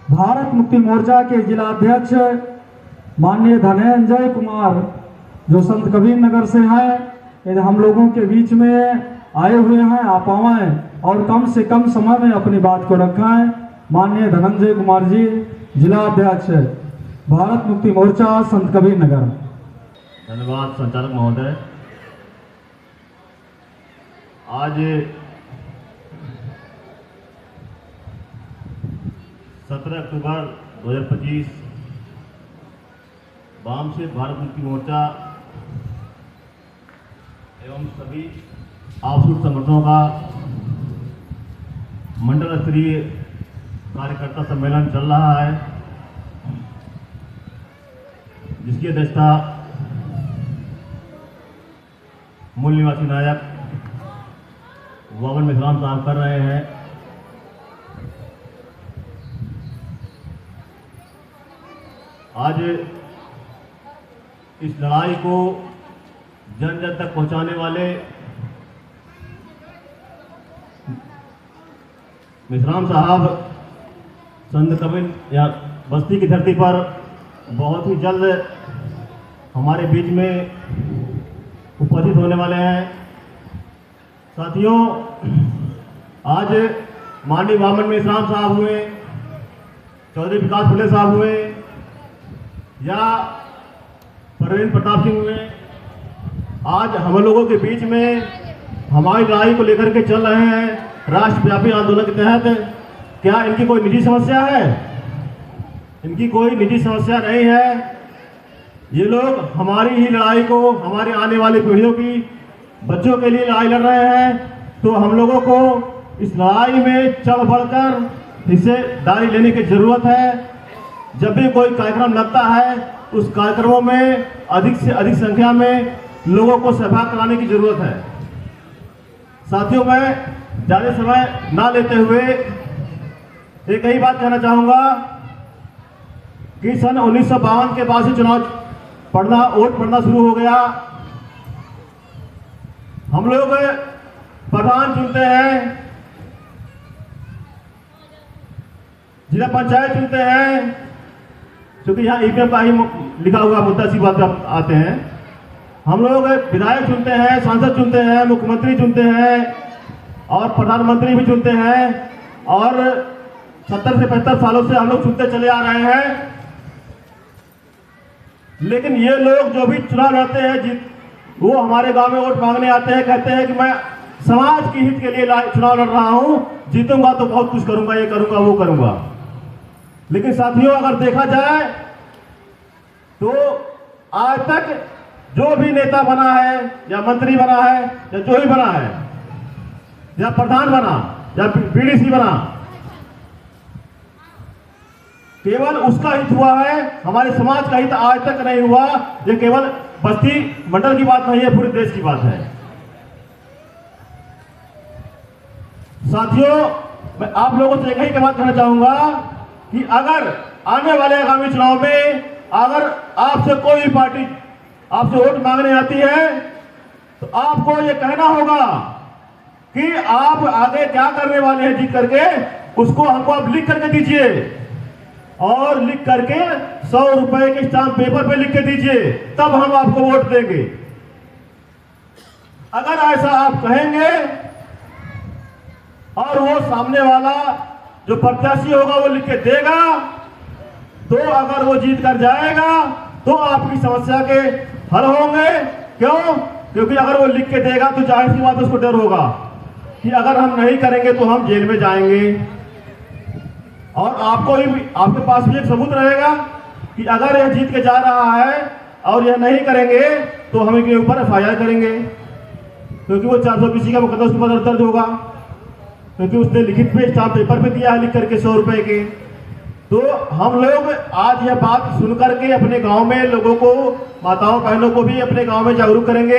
भारत मुक्ति मोर्चा के जिला अध्यक्ष माननीय धनंजय कुमार जो संत कबीर नगर से हैं, यदि हम लोगों के बीच में आए हुए हैं, आप आएं और कम से कम समय में अपनी बात को रखें। माननीय धनंजय कुमार जी, जिला अध्यक्ष भारत मुक्ति मोर्चा संत कबीर नगर। धन्यवाद संचालक महोदय। आज 17 अक्टूबर 2025 वाम से भारत मुक्ति मोर्चा एवं सभी आउटसोर्स संगठनों का मंडल स्तरीय कार्यकर्ता सम्मेलन चल रहा है, जिसकी अध्यक्षता मूल निवासी नायक वागन मेश्राम साहब कर रहे हैं। आज इस लड़ाई को जन जन तक पहुंचाने वाले मेश्राम साहब संत कबीर या बस्ती की धरती पर बहुत ही जल्द हमारे बीच में उपस्थित होने वाले हैं। साथियों, आज माननीय वामन मेश्राम साहब हुए, चौधरी विकास फुले साहब हुए या परवीन प्रताप सिंह हुए, आज हम लोगों के बीच में हमारी लड़ाई को लेकर के चल रहे हैं राष्ट्रव्यापी आंदोलन के तहत। क्या इनकी कोई निजी समस्या है? इनकी कोई निजी समस्या नहीं है। ये लोग हमारी ही लड़ाई को, हमारे आने वाली पीढ़ियों की बच्चों के लिए लड़ाई लड़ रहे हैं। तो हम लोगों को इस लड़ाई में चढ़ बढ़कर हिस्सेदारी लेने की जरूरत है। जब भी कोई कार्यक्रम लगता है तो उस कार्यक्रमों में अधिक से अधिक संख्या में लोगों को सहभाग कराने की जरूरत है। साथियों, मैं ज़्यादा समय ना लेते हुए एक ही बात कहना चाहूँगा कि सन 1952 के बाद से चुनाव वोट पड़ना शुरू हो गया। हम लोग प्रधान चुनते हैं, जिला पंचायत चुनते हैं, क्योंकि यहाँ ईवीएम का ही लिखा हुआ मुद्दा सी बात पे आते हैं। हम लोग विधायक चुनते हैं, सांसद चुनते हैं, मुख्यमंत्री चुनते हैं और प्रधानमंत्री भी चुनते हैं। और 70 से 75 सालों से हम लोग चुनते चले आ रहे हैं। लेकिन ये लोग जो भी चुनाव लड़ते हैं, वो हमारे गांव में वोट मांगने आते हैं, कहते हैं कि मैं समाज के हित के लिए चुनाव लड़ रहा हूं, जीतूंगा तो बहुत कुछ करूंगा, ये करूंगा, वो करूंगा। लेकिन साथियों, अगर देखा जाए तो आज तक जो भी नेता बना है या मंत्री बना है या जो भी बना है या प्रधान बना या बीडीसी बना, केवल उसका हित हुआ है, हमारे समाज का हित आज तक नहीं हुआ। ये केवल बस्ती मंडल की बात नहीं है, पूरे देश की बात है। साथियों, मैं आप लोगों से एक ही बात कहना चाहूंगा कि अगर आने वाले आगामी चुनाव में अगर आपसे कोई भी पार्टी आपसे वोट मांगने आती है तो आपको ये कहना होगा कि आप आगे क्या करने वाले हैं जीत करके, उसको हमको आप लिख करके दीजिए और लिख करके 100 रुपए के स्टाम्प पेपर पे लिख के दीजिए, तब हम आपको वोट देंगे। अगर ऐसा आप कहेंगे और वो सामने वाला जो प्रत्याशी होगा वो लिख के देगा, तो अगर वो जीत कर जाएगा तो आपकी समस्या के हल होंगे। क्यों? क्योंकि अगर वो लिख के देगा तो जाहिर सी बात उसको डर होगा कि अगर हम नहीं करेंगे तो हम जेल में जाएंगे। और आपको भी, आपके पास भी एक सबूत रहेगा कि अगर यह जीत के जा रहा है और यह नहीं करेंगे तो हम इनके ऊपर FIR करेंगे, क्योंकि वो 420 का मुकदमा उसके ऊपर दर्ज होगा, क्योंकि उसने लिखित पे स्टाम्प पेपर पे दिया है लिख करके 100 रुपए के। तो हम लोग आज यह बात सुन करके अपने गांव में लोगों को, माताओं बहनों को भी अपने गांव में जागरूक करेंगे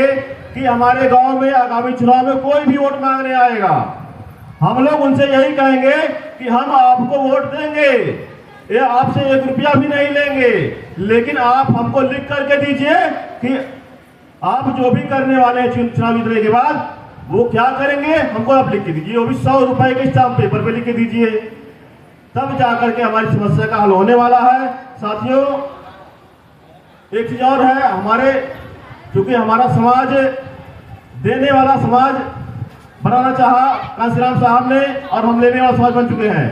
कि हमारे गांव में आगामी चुनाव में कोई भी वोट मांगने आएगा, हम लोग उनसे यही कहेंगे कि हम आपको वोट देंगे, ये आपसे 1 रुपया भी नहीं लेंगे, लेकिन आप हमको लिख करके दीजिए कि आप जो भी करने वाले हैं चुनाव जीतने के बाद वो क्या करेंगे, हमको आप लिख के दीजिए। वो भी 100 रुपए के स्टाम्प पेपर पे लिख के दीजिए। तब जाकर के हमारी समस्या का हल होने वाला है। साथियों, एक चीज और है, हमारे चूंकि हमारा समाज देने वाला समाज बनाना चाहा कांसीराम साहब ने, और हम लेने वाला समाज बन चुके हैं।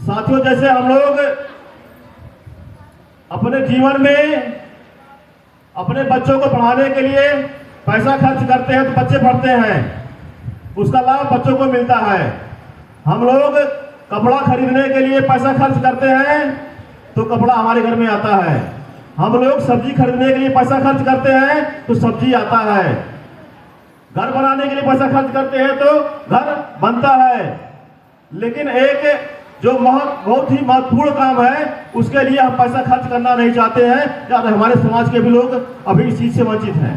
साथियों, जैसे हम लोग अपने जीवन में अपने बच्चों को पढ़ाने के लिए पैसा खर्च करते हैं तो बच्चे पढ़ते हैं, उसका लाभ बच्चों को मिलता है। हम लोग कपड़ा खरीदने के लिए पैसा खर्च करते हैं तो कपड़ा हमारे घर में आता है। हम लोग सब्जी खरीदने के लिए पैसा खर्च करते हैं तो सब्जी आता है। घर बनाने के लिए पैसा खर्च करते हैं तो घर बनता है। लेकिन एक जो बहुत ही महत्वपूर्ण काम है उसके लिए हम पैसा खर्च करना नहीं चाहते हैं, या हमारे समाज के भी लोग अभी इस चीज से वंचित हैं।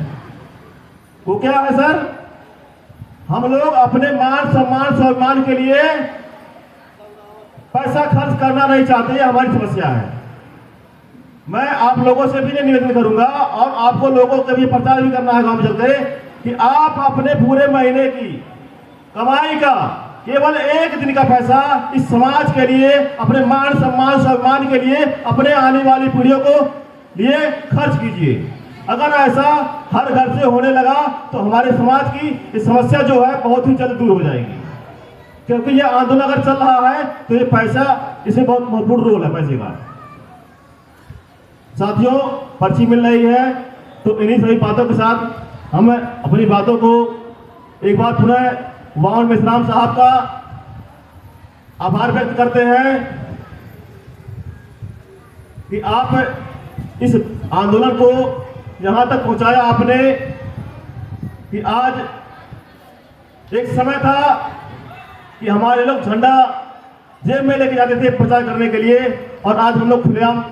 वो क्या है सर? हम लोग अपने मान सम्मान स्वाभिमान के लिए पैसा खर्च करना नहीं चाहते, ये हमारी समस्या है। मैं आप लोगों से भी निवेदन करूंगा और आपको लोगों के भी प्रचार भी करना है गांव में चलते कि आप अपने पूरे महीने की कमाई का केवल एक दिन का पैसा इस समाज के लिए, अपने मान सम्मान स्वाभिमान के लिए, अपने आने वाली पीढ़ियों को लिए खर्च कीजिए। अगर ऐसा हर घर से होने लगा तो हमारे समाज की इस समस्या जो है बहुत ही जल्द दूर हो जाएगी। क्योंकि ये आंदोलन अगर चल रहा है तो ये पैसा, इसमें बहुत महत्वपूर्ण रोल है पैसे का। साथियों, पर्ची मिल रही है तो इन्हीं सभी बातों के साथ हम अपनी बातों को एक बार पुनः वामन मेश्राम साहब का आभार व्यक्त करते हैं कि आप इस आंदोलन को यहां तक पहुंचाया आपने कि आज एक समय था कि हमारे लोग झंडा जेब में लेके जाते थे प्रचार करने के लिए, और आज हम लोग खुलेआम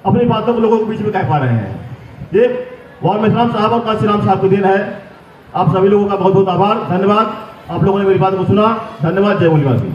अपनी बातों को लोगों के बीच में कह पा रहे हैं। ये वामन मेश्राम साहब और कांसीराम साहब को दिन है। आप सभी लोगों का बहुत बहुत आभार, धन्यवाद। आप लोगों ने मेरी बात को सुना। धन्यवाद। जय मूल्यवासी।